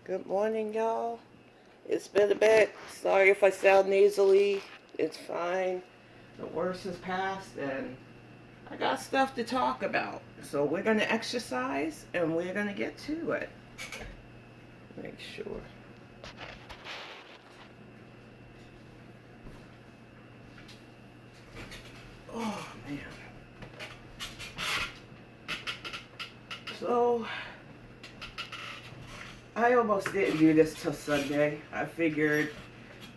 Good morning, y'all. It's been a bit. Sorry if I sound nasally. It's fine. The worst has passed, and I got stuff to talk about. So we're going to exercise, and we're going to get to it. Make sure. Oh, man. So, I almost didn't do this till Sunday. I figured,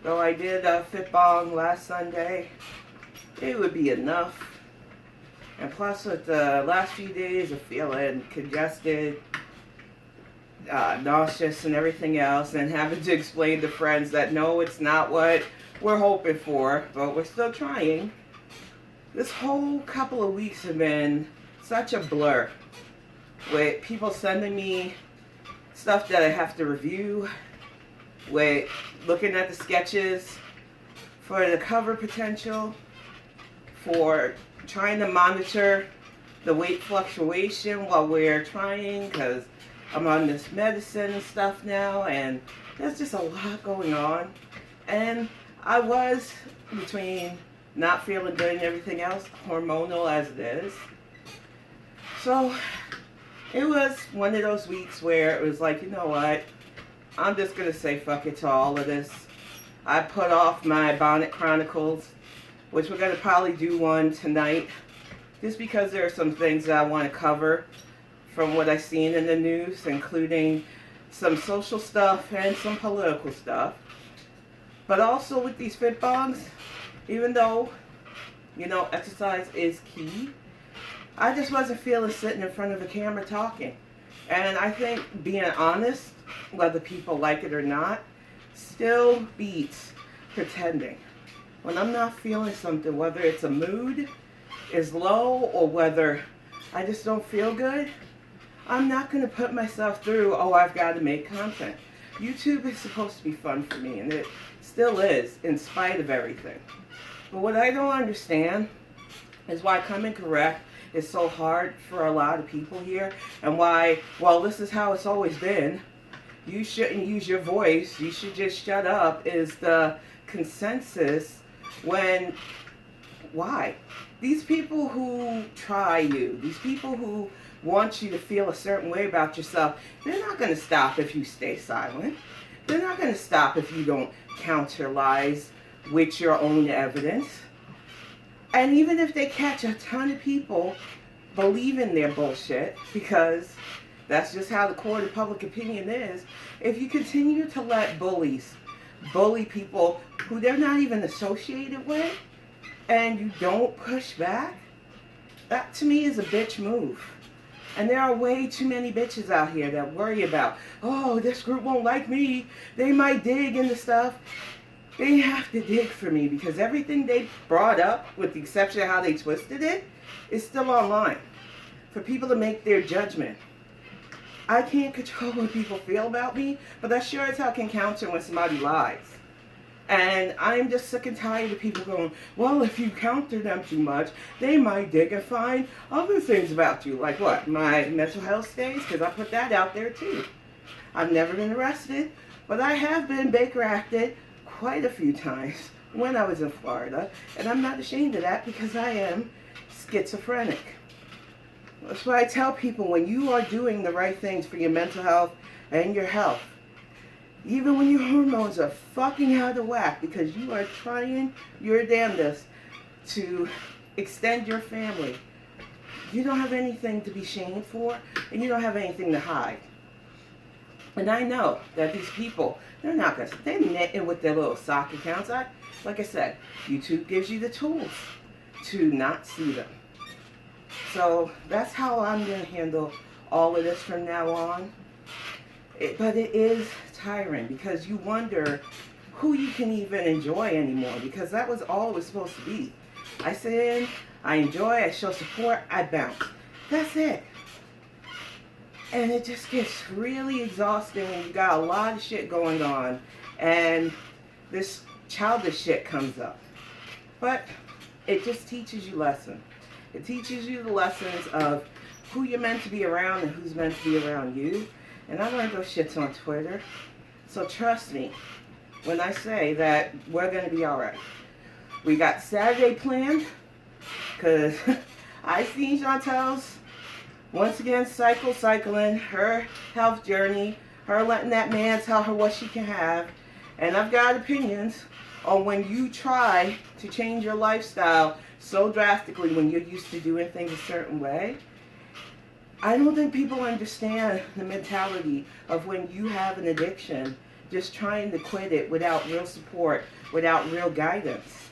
though I did a Fitbang last Sunday, it would be enough. And plus, with the last few days of feeling congested, nauseous, and everything else, and having to explain to friends that no, it's not what we're hoping for, but we're still trying. This whole couple of weeks have been such a blur, with people sending me stuff that I have to review, with looking at the sketches for the cover potential, for trying to monitor the weight fluctuation while we're trying, because I'm on this medicine and stuff now, and there's just a lot going on. And I was, between not feeling good and everything else, hormonal as it is. So it was one of those weeks where it was like, you know what, I'm just going to say fuck it to all of this. I put off my Bonnet Chronicles, which we're going to probably do one tonight, just because there are some things that I want to cover from what I've seen in the news, including some social stuff and some political stuff. But also with these Fitbangs, even though, you know, exercise is key, I just wasn't feeling sitting in front of a camera talking. And I think being honest, whether people like it or not, still beats pretending. When I'm not feeling something, whether it's a mood is low or whether I just don't feel good, I'm not going to put myself through, oh, I've got to make content. YouTube is supposed to be fun for me, and it still is, in spite of everything. But what I don't understand is why coming correct is so hard for a lot of people here, and why, well, this is how it's always been, you shouldn't use your voice, you should just shut up, is the consensus. When, why? These people who try you, these people who want you to feel a certain way about yourself, they're not going to stop if you stay silent. They're not going to stop if you don't counter lies with your own evidence. And even if they catch a ton of people believing their bullshit, because that's just how the court of public opinion is, if you continue to let bullies bully people who they're not even associated with, and you don't push back, that to me is a bitch move. And there are way too many bitches out here that worry about, oh, this group won't like me, they might dig into stuff. They have to dig for me, because everything they brought up, with the exception of how they twisted it, is still online for people to make their judgment. I can't control what people feel about me, but I sure as hell can counter when somebody lies. And I'm just sick and tired of people going, well, if you counter them too much, they might dig and find other things about you. Like what? My mental health stays? Because I put that out there too. I've never been arrested, but I have been Baker acted quite a few times when I was in Florida. And I'm not ashamed of that, because I am schizophrenic. That's why I tell people, when you are doing the right things for your mental health and your health, even when your hormones are fucking out of whack, because you are trying your damnedest to extend your family, you don't have anything to be shamed for, and you don't have anything to hide. And I know that these people, they're not going to, they're knitting with their little sock accounts. Like I said, YouTube gives you the tools to not see them. So that's how I'm going to handle all of this from now on. But it is tiring, because you wonder who you can even enjoy anymore, because that was all it was supposed to be. I sit in, I enjoy, I show support, I bounce. That's it. And it just gets really exhausting when you got a lot of shit going on and this childish shit comes up. But it just teaches you lessons. It teaches you the lessons of who you're meant to be around and who's meant to be around you. And I learned those shits on Twitter. So trust me when I say that we're going to be all right. We got Saturday planned because I seen Chantel's, once again, cycling her health journey, her letting that man tell her what she can have. And I've got opinions on when you try to change your lifestyle so drastically when you're used to doing things a certain way. I don't think people understand the mentality of when you have an addiction, just trying to quit it without real support, without real guidance.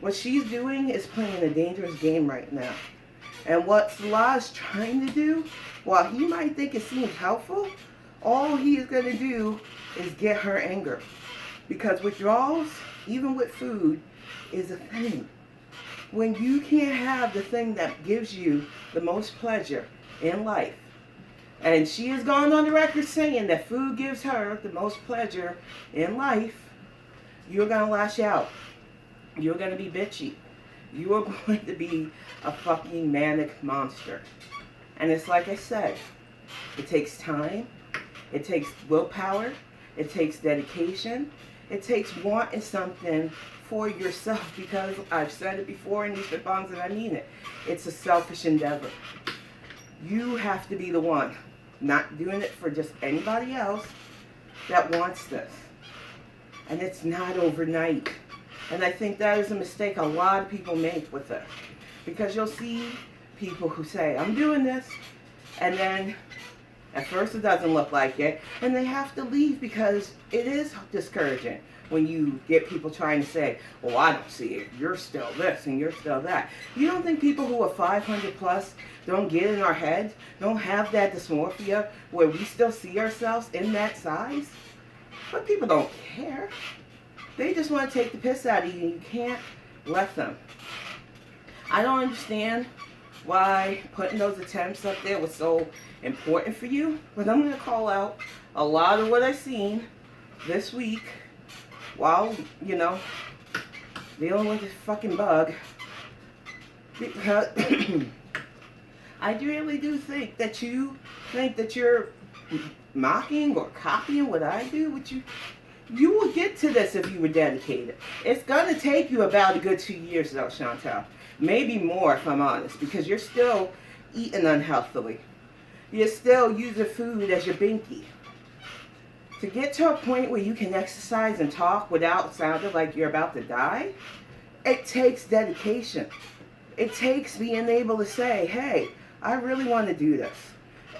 What she's doing is playing a dangerous game right now. And what Salah's trying to do, while he might think it seems helpful, all he is going to do is get her anger. Because withdrawals, even with food, is a thing. When you can't have the thing that gives you the most pleasure in life, and she has gone on the record saying that food gives her the most pleasure in life, you're going to lash out. You're going to be bitchy. You are going to be a fucking manic monster. And it's like I said, it takes time, it takes willpower, it takes dedication, it takes wanting something for yourself, because I've said it before in these Fitbangs and I mean it. It's a selfish endeavor. You have to be the one, not doing it for just anybody else that wants this. And it's not overnight. And I think that is a mistake a lot of people make with it. Because you'll see people who say, I'm doing this, and then at first it doesn't look like it, and they have to leave because it is discouraging when you get people trying to say, well, I don't see it, you're still this and you're still that. You don't think people who are 500 plus don't get in our heads, don't have that dysmorphia where we still see ourselves in that size? But people don't care. They just want to take the piss out of you, and you can't let them. I don't understand why putting those attempts up there was so important for you, but I'm going to call out a lot of what I've seen this week while, dealing with this fucking bug. Because I really do think that you think that you're mocking or copying what I do, which you will get to this if you were dedicated. It's going to take you about a good 2 years though, Chantel. Maybe more if I'm honest, because you're still eating unhealthily. You're still using food as your binky. To get to a point where you can exercise and talk without sounding like you're about to die, it takes dedication. It takes being able to say, hey, I really want to do this,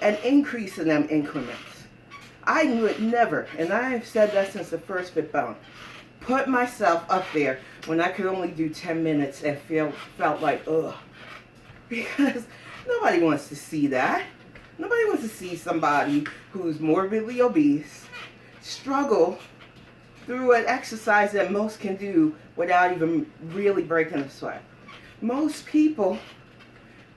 and increase in them increments. I would never, and I've said that since the first Fitbang, put myself up there when I could only do 10 minutes and felt like, ugh. Because nobody wants to see that. Nobody wants to see somebody who's morbidly obese struggle through an exercise that most can do without even really breaking a sweat. Most people,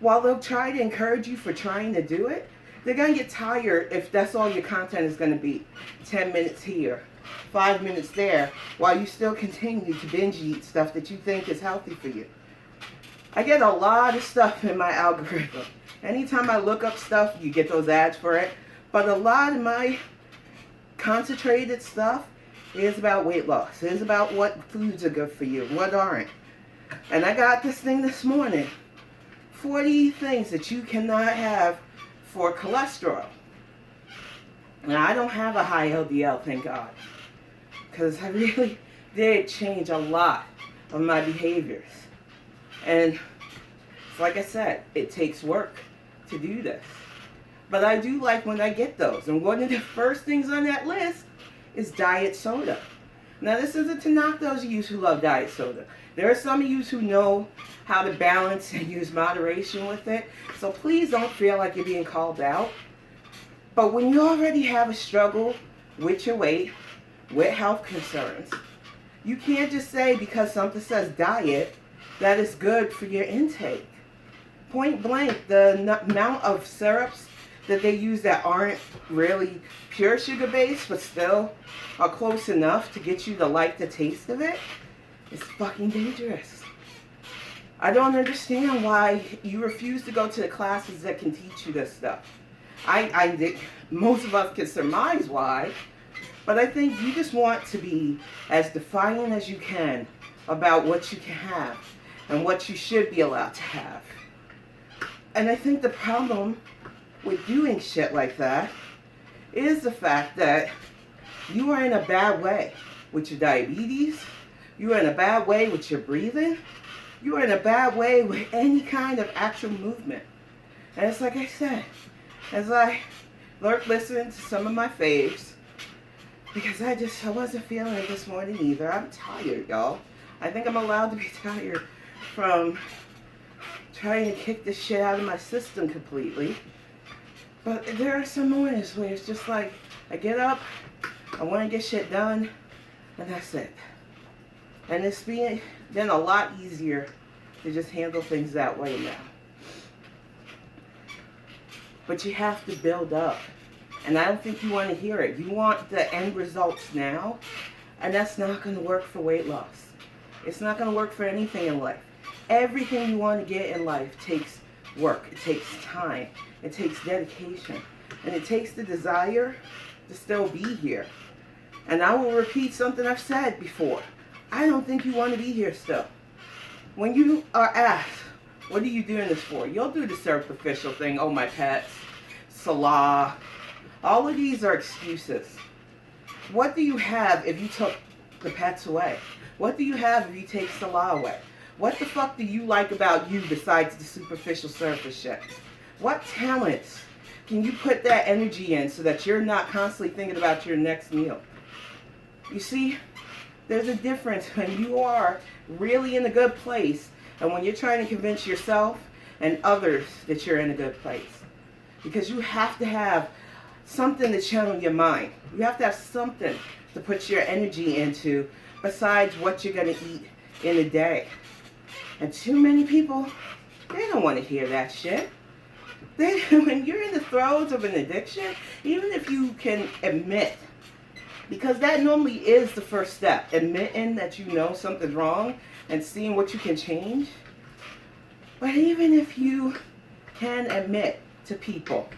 while they'll try to encourage you for trying to do it, they're going to get tired if that's all your content is going to be. 10 minutes here, 5 minutes there, while you still continue to binge eat stuff that you think is healthy for you. I get a lot of stuff in my algorithm. Anytime I look up stuff, you get those ads for it. But a lot of my concentrated stuff is about weight loss. It is about what foods are good for you, what aren't. And I got this thing this morning. 40 things that you cannot have for cholesterol. Now, I don't have a high LDL, thank God. Because I really did change a lot of my behaviors. And like I said, it takes work to do this. But I do like when I get those. And one of the first things on that list is diet soda. Now, this isn't to knock those of you who love diet soda. There are some of you who know how to balance and use moderation with it. So please don't feel like you're being called out. But when you already have a struggle with your weight, with health concerns, you can't just say because something says diet that it's good for your intake. Point blank, the amount of syrups that they use that aren't really pure sugar based but still are close enough to get you to like the taste of it is fucking dangerous. I don't understand why you refuse to go to the classes that can teach you this stuff. Most of us can surmise why, but I think you just want to be as defiant as you can about what you can have and what you should be allowed to have. And I think the problem with doing shit like that is the fact that you are in a bad way with your diabetes, you are in a bad way with your breathing, you are in a bad way with any kind of actual movement. And it's like I said, as I listened to some of my faves, because I wasn't feeling it this morning either. I'm tired, y'all. I think I'm allowed to be tired from trying to kick this shit out of my system completely. But there are some mornings where it's just like, I get up, I want to get shit done, and that's it. And it's been a lot easier to just handle things that way now. But you have to build up. And I don't think you want to hear it. You want the end results now, and that's not going to work for weight loss. It's not going to work for anything in life. Everything you want to get in life takes work. It takes time. It takes dedication. And it takes the desire to still be here. And I will repeat something I've said before. I don't think you want to be here still. When you are asked, what are you doing this for? You'll do the superficial thing. Oh, my pets. Salah. All of these are excuses. What do you have if you took the pets away? What do you have if you take Salah away? What the fuck do you like about you besides the superficial surface shit? What talents can you put that energy in so that you're not constantly thinking about your next meal? You see, there's a difference when you are really in a good place and when you're trying to convince yourself and others that you're in a good place. Because you have to have something to channel your mind. You have to have something to put your energy into besides what you're going to eat in a day. And too many people, they don't want to hear that shit. When you're in the throes of an addiction, even if you can admit, because that normally is the first step, admitting that you know something's wrong and seeing what you can change. But even if you can admit to people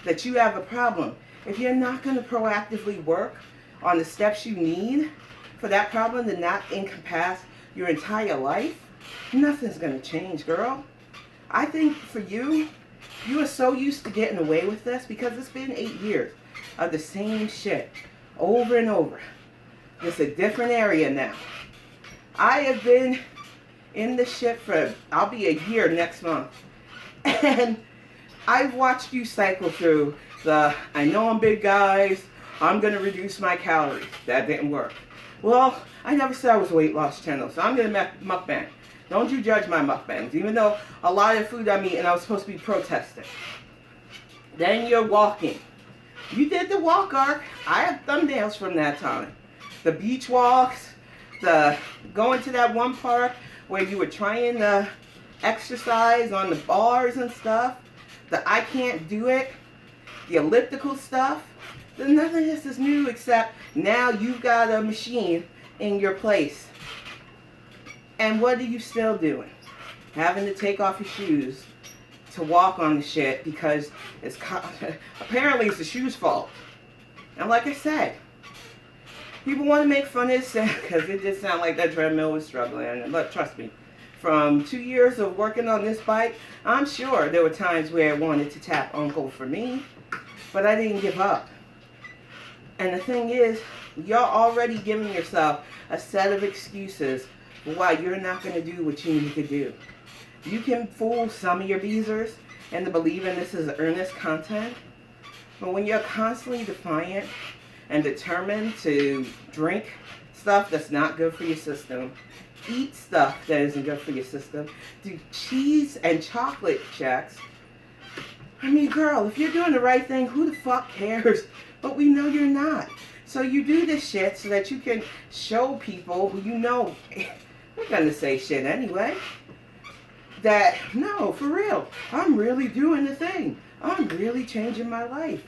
that you have a problem, if you're not going to proactively work on the steps you need for that problem to not encompass your entire life, nothing's going to change, girl. I think for you, you are so used to getting away with this because it's been 8 years of the same shit over and over. It's a different area now. I have been in this shit for, I'll be a year next month. And I've watched you cycle through I know I'm big, guys, I'm going to reduce my calories. That didn't work. Well, I never said I was a weight loss channel, so I'm going to mukbang. Don't you judge my mukbangs, even though a lot of the food I'm eating, I was supposed to be protesting. Then you're walking. You did the walk arc. I have thumbnails from that time. The beach walks, the going to that one park where you were trying to exercise on the bars and stuff. The I can't do it. The elliptical stuff. None of this is new except now you've got a machine in your place. And what are you still doing? Having to take off your shoes to walk on the shit because it's apparently it's the shoes' fault. And like I said, people want to make fun of this because it did sound like that treadmill was struggling. And look, trust me, from 2 years of working on this bike, I'm sure there were times where I wanted to tap Uncle for me, but I didn't give up. And the thing is, you're already giving yourself a set of excuses for why you're not going to do what you need to do. You can fool some of your beezers into believing this is earnest content, but when you're constantly defiant and determined to drink stuff that's not good for your system, eat stuff that isn't good for your system, do cheese and chocolate checks, I mean, girl, if you're doing the right thing, who the fuck cares? But we know you're not. So you do this shit so that you can show people who you know they're gonna say shit anyway. That, no, for real, I'm really doing the thing. I'm really changing my life.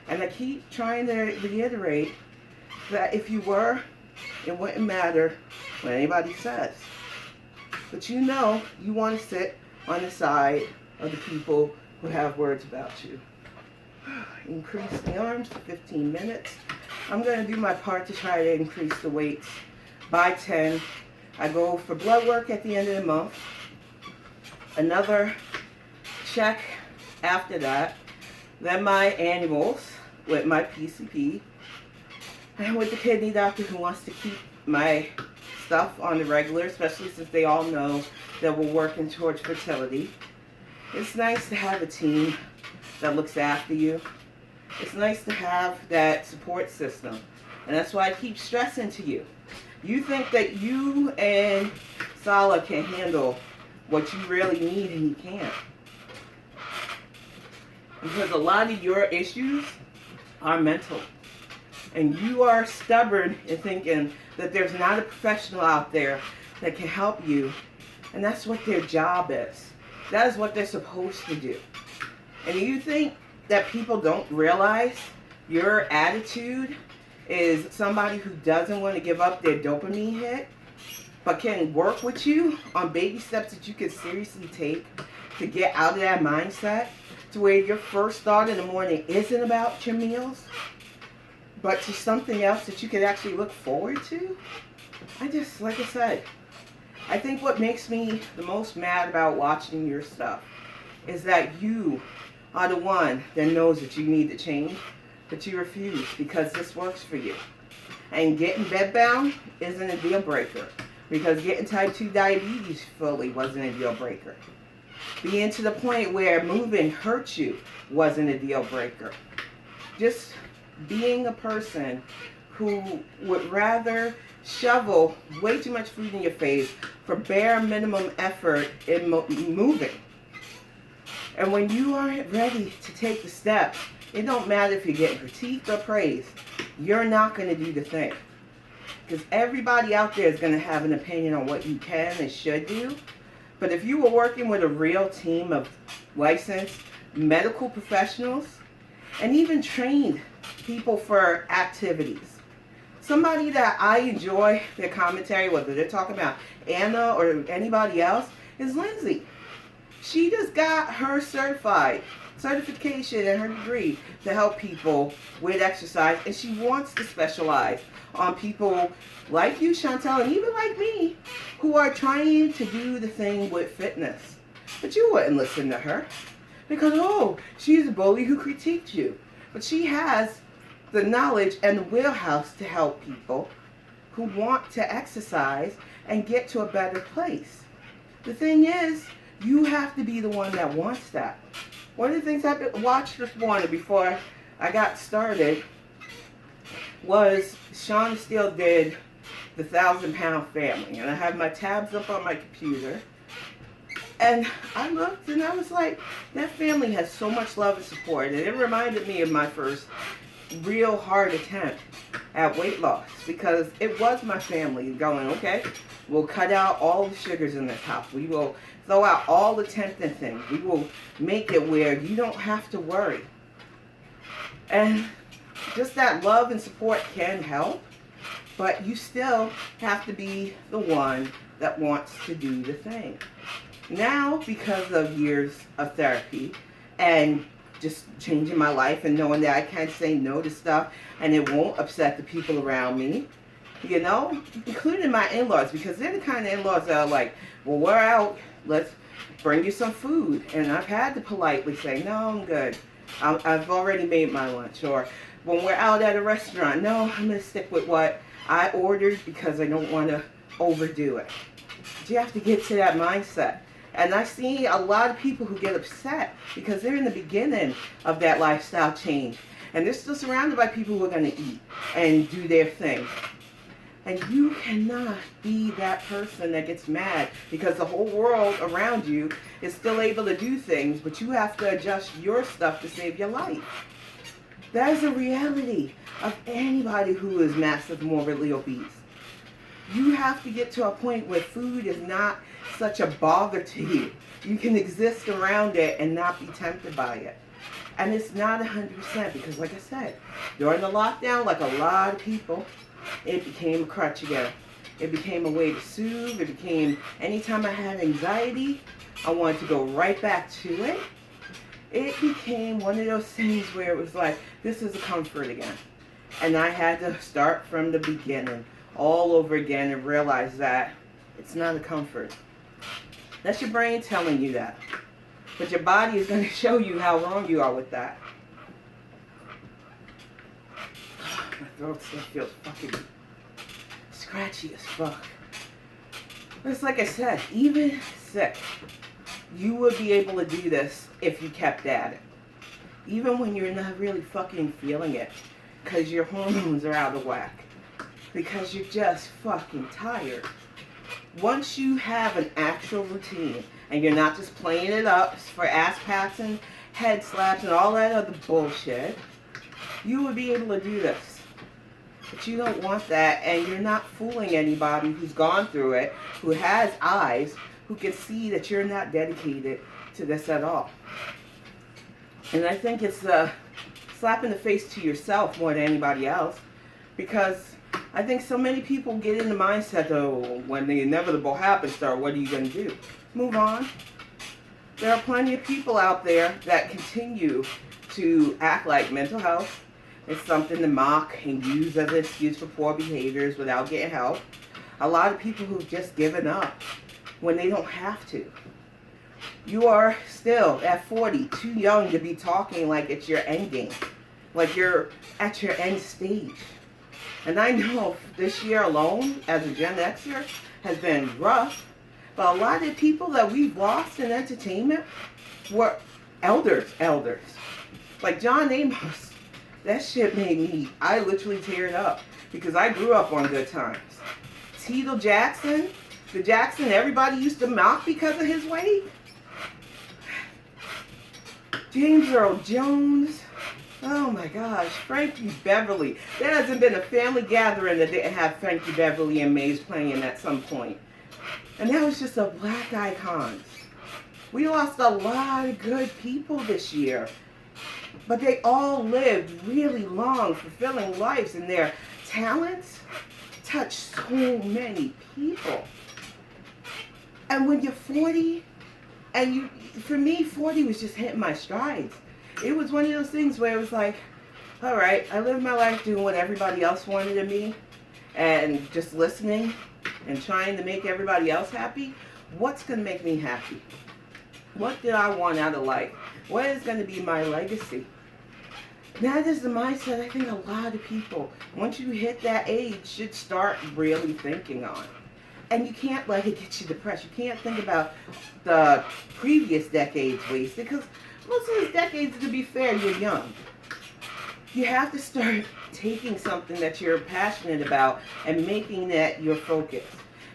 And I keep trying to reiterate that if you were, it wouldn't matter what anybody says. But you know you want to sit on the side of the people who have words about you. Increase the arms to 15 minutes. I'm going to do my part to try to increase the weights by 10. I go for blood work at the end of the month. Another check after that. Then my annuals with my PCP. And with the kidney doctor who wants to keep my stuff on the regular, especially since they all know that we're working towards fertility. It's nice to have a team that looks after you. It's nice to have that support system. And that's why I keep stressing to you. You think that you and Sala can handle what you really need, and you can't. Because a lot of your issues are mental. And you are stubborn in thinking that there's not a professional out there that can help you. And that's what their job is. That is what they're supposed to do. And you think that people don't realize your attitude is somebody who doesn't want to give up their dopamine hit, but can work with you on baby steps that you can seriously take to get out of that mindset to where your first thought in the morning isn't about your meals, but to something else that you could actually look forward to. Like I said, I think what makes me the most mad about watching your stuff is that you are the one that knows that you need to change, but you refuse because this works for you. And getting bedbound isn't a deal breaker, because getting type 2 diabetes fully wasn't a deal breaker. Being to the point where moving hurts you wasn't a deal breaker. Just being a person who would rather shovel way too much food in your face for bare minimum effort in moving. And when you aren't ready to take the steps, it don't matter if you're getting critiqued or praised, you're not going to do the thing. Because everybody out there is going to have an opinion on what you can and should do. But if you were working with a real team of licensed medical professionals and even trained people for activities, somebody that I enjoy their commentary, whether they're talking about Anna or anybody else, is Lindsay. She just got her certification and her degree to help people with exercise, and she wants to specialize on people like you, Chantel, and even like me, who are trying to do the thing with fitness. But you wouldn't listen to her because, oh, she's a bully who critiqued you. But she has the knowledge and the wheelhouse to help people who want to exercise and get to a better place. The thing is, you have to be the one that wants that. One of the things I watched this morning before I got started was Shauna Steele did the 1,000-pound family. And I have my tabs up on my computer. And I looked and I was like, that family has so much love and support. And it reminded me of my first real hard attempt at weight loss, because it was my family going, okay, we'll cut out all the sugars in this house. We will throw out all the tempting things. We will make it where you don't have to worry. And just that love and support can help, but you still have to be the one that wants to do the thing. Now, because of years of therapy and just changing my life and knowing that I can't say no to stuff and it won't upset the people around me, you know, including my in-laws, because they're the kind of in-laws that are like, well, we're out, let's bring you some food. And I've had to politely say, no, I'm good. I've already made my lunch. Or when we're out at a restaurant, no, I'm going to stick with what I ordered because I don't want to overdo it. But you have to get to that mindset. And I see a lot of people who get upset because they're in the beginning of that lifestyle change. And they're still surrounded by people who are going to eat and do their thing. And you cannot be that person that gets mad because the whole world around you is still able to do things, but you have to adjust your stuff to save your life. That is the reality of anybody who is massive morbidly obese. You have to get to a point where food is not such a bother to you. You can exist around it and not be tempted by it. And it's not 100% because, like I said, during the lockdown, like a lot of people, it became a crutch again. It became a way to soothe. It became, anytime I had anxiety, I wanted to go right back to it. it became one of those things where it was like, this is a comfort again. And I had to start from the beginning all over again and realize that it's not a comfort. That's your brain telling you that. But your body is going to show you how wrong you are with that. My throat still feels fucking scratchy as fuck. But it's like I said, even sick, you would be able to do this if you kept at it. Even when you're not really fucking feeling it. Because your hormones are out of whack. Because you're just fucking tired. Once you have an actual routine, and you're not just playing it up for ass pats and head slaps and all that other bullshit, you would be able to do this. But you don't want that, and you're not fooling anybody who's gone through it, who has eyes, who can see that you're not dedicated to this at all. And I think it's a slap in the face to yourself more than anybody else, because I think so many people get in the mindset, oh, when the inevitable happens, sir, what are you going to do? Move on. There are plenty of people out there that continue to act like mental health is something to mock and use as an excuse for poor behaviors without getting help. A lot of people who've just given up when they don't have to. You are still, at 40, too young to be talking like it's your end game. Like you're at your end stage. And I know this year alone, as a Gen Xer, has been rough. But a lot of the people that we've lost in entertainment were elders. Like John Amos. That shit made me, I literally teared up. Because I grew up on Good Times. Tito Jackson, the Jackson everybody used to mock because of his weight. James Earl Jones. Oh my gosh, Frankie Beverly. There hasn't been a family gathering that didn't have Frankie Beverly and Maze playing at some point. And that was just a black icons. We lost a lot of good people this year. But they all lived really long, fulfilling lives, and their talents touched so many people. And when you're 40, and for me, 40 was just hitting my strides. It was one of those things where it was like, all right, I lived my life doing what everybody else wanted of me and just listening and trying to make everybody else happy. What's going to make me happy? What did I want out of life? What is going to be my legacy? That is the mindset I think a lot of people, once you hit that age, should start really thinking on. And you can't let it get you depressed. You can't think about the previous decades wasted, because most of those decades, to be fair, you're young. You have to start taking something that you're passionate about and making that your focus.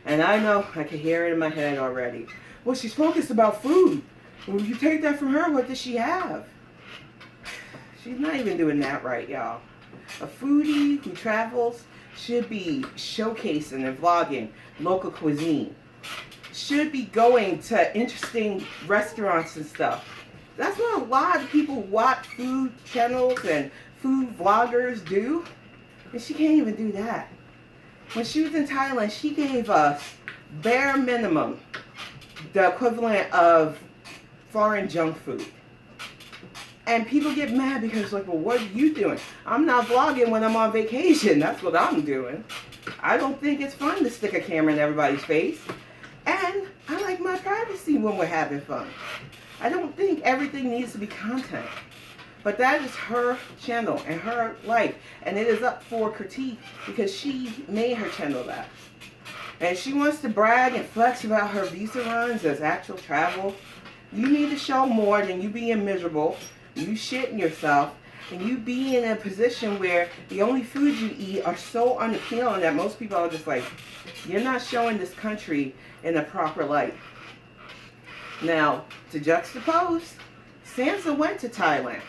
And I know, I can hear it in my head already. Well, she's focused about food. Well, you take that from her, what does she have? She's not even doing that right, y'all. A foodie who travels should be showcasing and vlogging local cuisine. Should be going to interesting restaurants and stuff. That's what a lot of people who watch food channels and food vloggers do. And she can't even do that. When she was in Thailand, she gave us bare minimum the equivalent of foreign junk food. And people get mad because like, well, what are you doing? I'm not vlogging when I'm on vacation. That's what I'm doing. I don't think it's fun to stick a camera in everybody's face. And I like my privacy when we're having fun. I don't think everything needs to be content. But that is her channel and her life. And it is up for critique because she made her channel that. And she wants to brag and flex about her visa runs as actual travel. You need to show more than you being miserable, you shitting yourself, and you being in a position where the only foods you eat are so unappealing that most people are just like, you're not showing this country in a proper light. Now, to juxtapose, Sansa went to Thailand.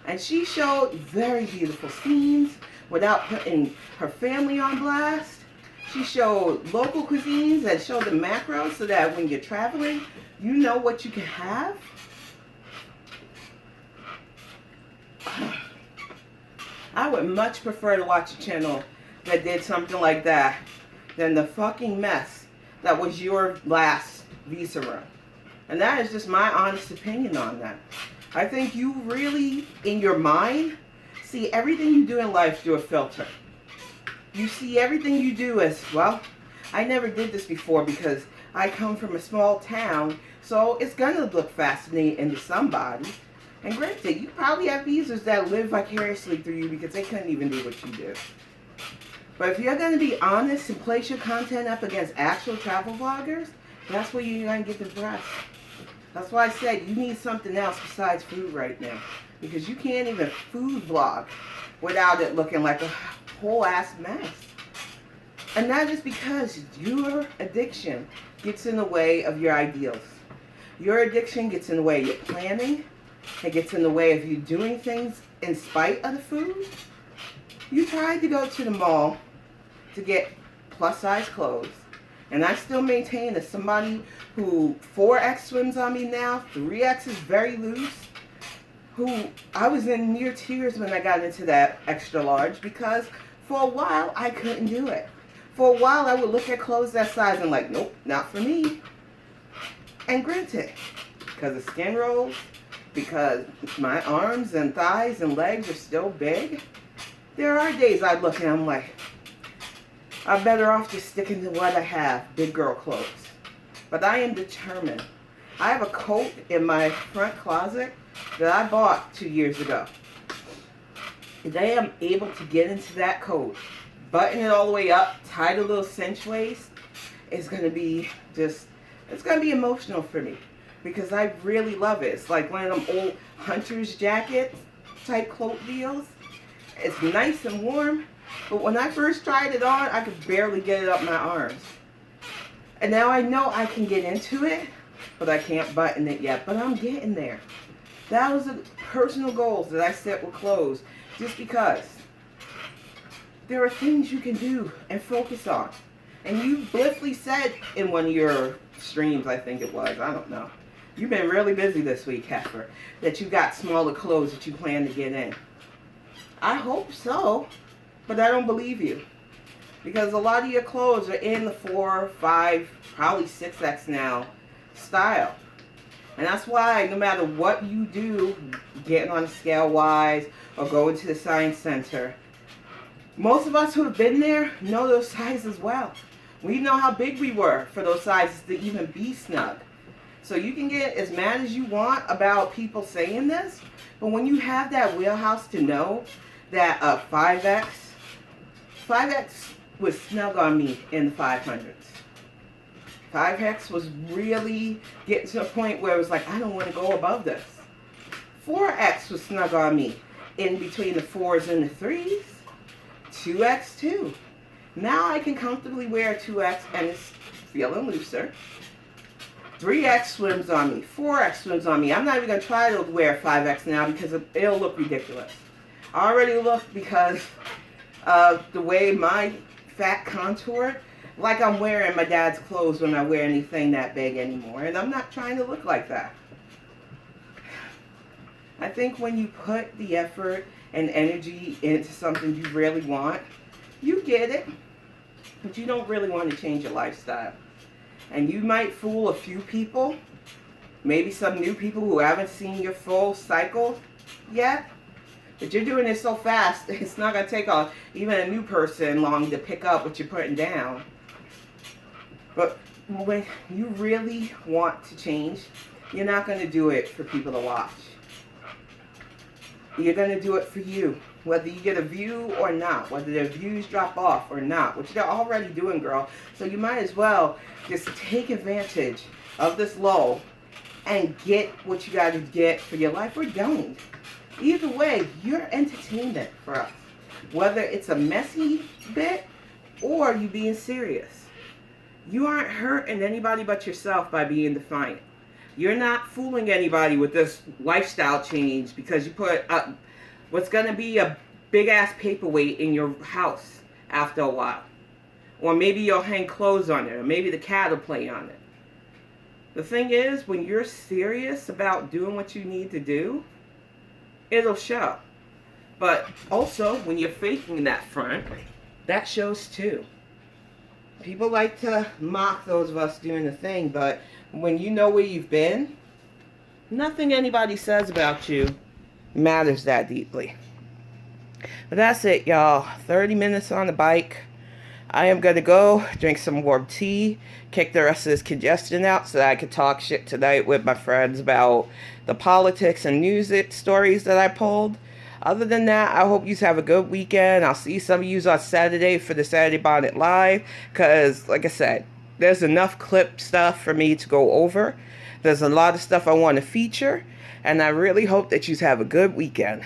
And she showed very beautiful scenes without putting her family on blast. She showed local cuisines and showed the macros so that when you're traveling, you know what you can have. I would much prefer to watch a channel that did something like that than the fucking mess that was your last visa run. And that is just my honest opinion on that. I think you really, in your mind, see everything you do in life through a filter. You see everything you do as, well, I never did this before because I come from a small town, so it's going to look fascinating to somebody. And granted, you probably have users that live vicariously through you because they couldn't even do what you do. But if you're going to be honest and place your content up against actual travel vloggers, that's where you're going to get the best. That's why I said you need something else besides food right now. Because you can't even food vlog without it looking like a whole ass mess. And that is because your addiction gets in the way of your ideals. Your addiction gets in the way of your planning. It gets in the way of you doing things in spite of the food. You tried to go to the mall to get plus size clothes. And I still maintain as somebody who 4X swims on me now, 3X is very loose, who I was in near tears when I got into that extra large because for a while I couldn't do it. For a while I would look at clothes that size and like, nope, not for me. And granted, because of skin rolls, because my arms and thighs and legs are still big, there are days I look and I'm like, I'm better off just sticking to what I have, big girl clothes. But I am determined. I have a coat in my front closet that I bought 2 years ago. Today I'm able to get into that coat, button it all the way up, tie the little cinch waist. It's going to be just, it's going to be emotional for me because I really love it. It's like one of them old hunter's jacket type cloak deals. It's nice and warm. But when I first tried it on, I could barely get it up my arms. And now I know I can get into it, but I can't button it yet. But I'm getting there. That was the personal goals that I set with clothes. Just because there are things you can do and focus on. And you blithely said in one of your streams, I think it was, I don't know. You've been really busy this week, Heffa, that you got smaller clothes that you plan to get in. I hope so. But I don't believe you. Because a lot of your clothes are in the 4, 5, probably 6X now style. And that's why no matter what you do, getting on a scale wise or going to the science center, most of us who have been there know those sizes well. We know how big we were for those sizes to even be snug. So you can get as mad as you want about people saying this, but when you have that wheelhouse to know that 5X was snug on me in the 500s. 5X was really getting to a point where it was like, I don't want to go above this. 4X was snug on me in between the 4s and the 3s. 2X too. Now I can comfortably wear a 2X and it's feeling looser. 3X swims on me. 4X swims on me. I'm not even going to try to wear 5X now because it'll look ridiculous. I already look because the way my fat contoured, like I'm wearing my dad's clothes when I wear anything that big anymore, and I'm not trying to look like that. I think when you put the effort and energy into something you really want, you get it, but you don't really want to change your lifestyle. And you might fool a few people, maybe some new people who haven't seen your full cycle yet. But you're doing it so fast, it's not going to take even a new person long to pick up what you're putting down. But when you really want to change, you're not going to do it for people to watch. You're going to do it for you. Whether you get a view or not, whether their views drop off or not, which they're already doing, girl. So you might as well just take advantage of this lull and get what you got to get for your life or don't. Either way, you're entertainment for us. Whether it's a messy bit or you being serious. You aren't hurting anybody but yourself by being defiant. You're not fooling anybody with this lifestyle change because you put up what's going to be a big-ass paperweight in your house after a while. Or maybe you'll hang clothes on it, or maybe the cat will play on it. The thing is, when you're serious about doing what you need to do, it'll show. But also, when you're faking that front, that shows too. People like to mock those of us doing the thing, but when you know where you've been, Nothing anybody says about you matters that deeply. But that's it, y'all. 30 minutes on the bike. I am going to go drink some warm tea, kick the rest of this congestion out so that I can talk shit tonight with my friends about the politics and news stories that I pulled. Other than that, I hope you have a good weekend. I'll see some of you on Saturday for the Saturday Bonnet Live. Because, like I said, there's enough clip stuff for me to go over. There's a lot of stuff I want to feature. And I really hope that you have a good weekend.